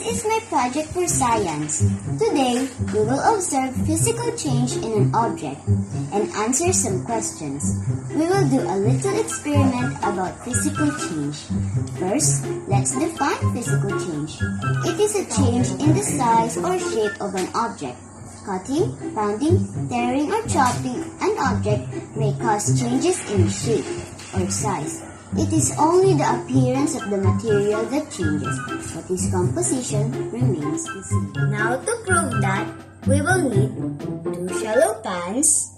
is my project for science. Today, we will observe physical change in an object and answer some questions. We will do a little experiment about physical change. First, let's define physical change. It is a change in the size or shape of an object. Cutting, pounding, tearing, or chopping an object may cause changes in shape or size. It is only the appearance of the material that changes, but its composition remains the same. Now, to prove that, we will need 2 shallow pans,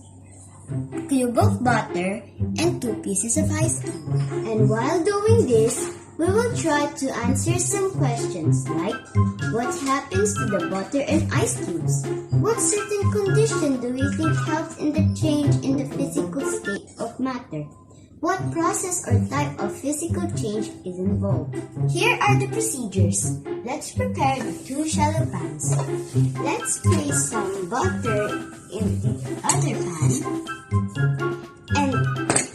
a cube of butter, and 2 pieces of ice cream. And while doing this, we will try to answer some questions like, what happens to the butter and ice cubes? What certain condition do we think helps in the change in the physical state of matter? What process or type of physical change is involved? Here are the procedures. Let's prepare the 2 shallow pans. Let's place some butter in the other pan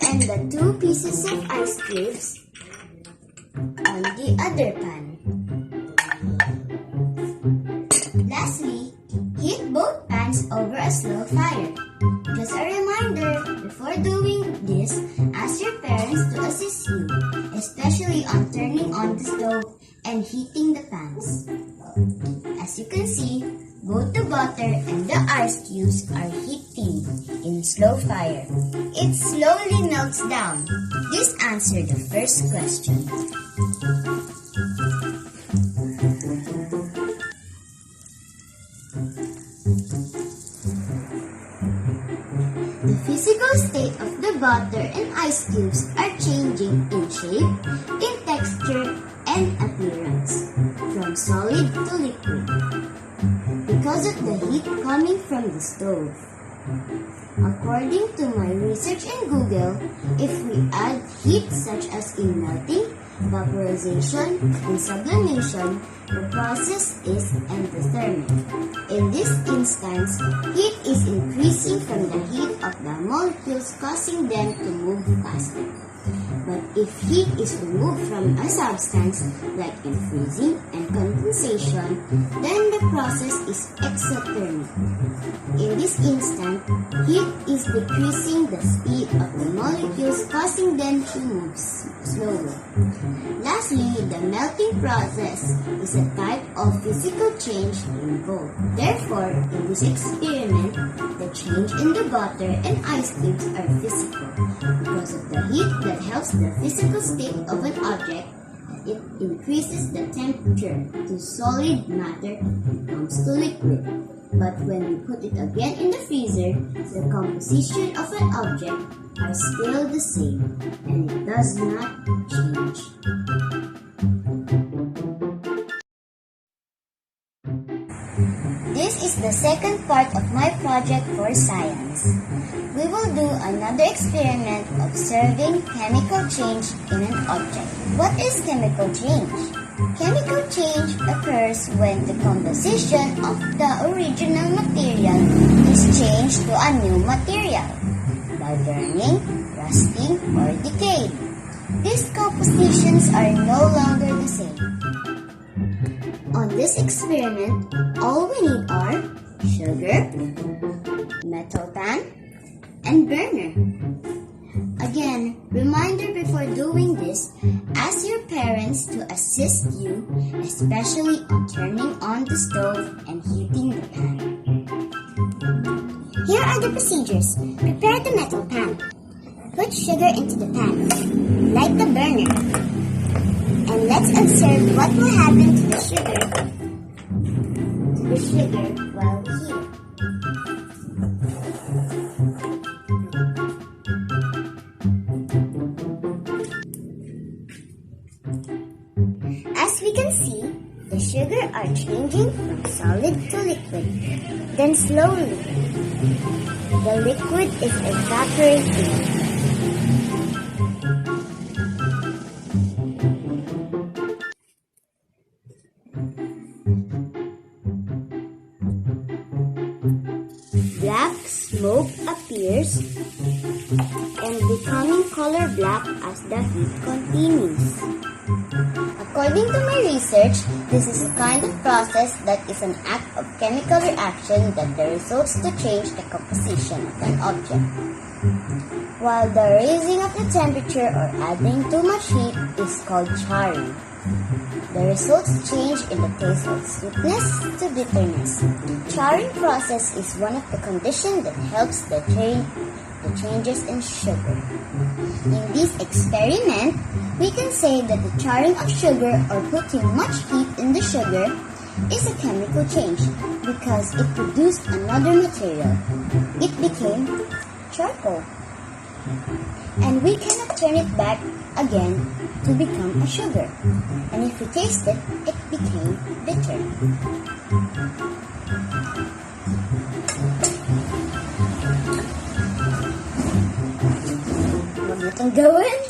and the 2 pieces of ice cubes on the other pan. Lastly, heat both pans over a slow fire. Just a reminder, before doing this, ask your parents to assist you, especially on turning on the stove and heating the pans. As you can see, both the butter and the ice cubes are heating in slow fire. It slowly melts down. This answered the first question. The physical state of the butter and ice cubes are changing in shape, in texture, and appearance, from solid to liquid, because of the heat coming from the stove. According to my research in Google, if we add heat such as in melting, vaporization, and sublimation, the process is endothermic. In this instance, heat is increasing from the heat of the molecules, causing them to move faster. But if heat is removed from a substance, like in freezing and condensation, then the process is exothermic. In this instant, heat is decreasing the speed of the molecules, causing them to move slower. Lastly, the melting process is a type of physical change involved. Therefore, in this experiment, the change in the butter and ice cubes are physical because of the heat that helps the physical state of an object. It increases the temperature to solid matter becomes to liquid. But when we put it again in the freezer, the composition of an object are still the same and it does not change. This is the second part of my project for science. We will do another experiment observing chemical change in an object. What is chemical change? Chemical change occurs when the composition of the original material is changed to a new material by burning, rusting, or decaying. These compositions are no longer the same. On this experiment, all we need are sugar, metal pan, and burner. Again, reminder before doing this, ask your parents to assist you, especially on turning on the stove and heating the pan. Here are the procedures. Prepare the metal pan. Put sugar into the pan. Light the burner. And let's observe what will happen to the sugar while we heat. As we can see, the sugar are changing from solid to liquid. Then slowly, the liquid is evaporating. Black smoke appears and becoming color black as the heat continues. According to my research, this is a kind of process that is an act of chemical reaction that results to change the composition of an object. While the raising of the temperature or adding too much heat is called charring. The results change in the taste of sweetness to bitterness. Charring process is one of the conditions that helps the changes in sugar. In this experiment, we can say that the charring of sugar or putting much heat in the sugar is a chemical change because it produced another material. It became charcoal. And we cannot turn it back again to become a sugar. And if we taste it, it became bitter. Huwag mo itong gawin.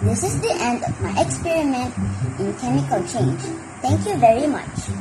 This is the end of my experiment in chemical change. Thank you very much.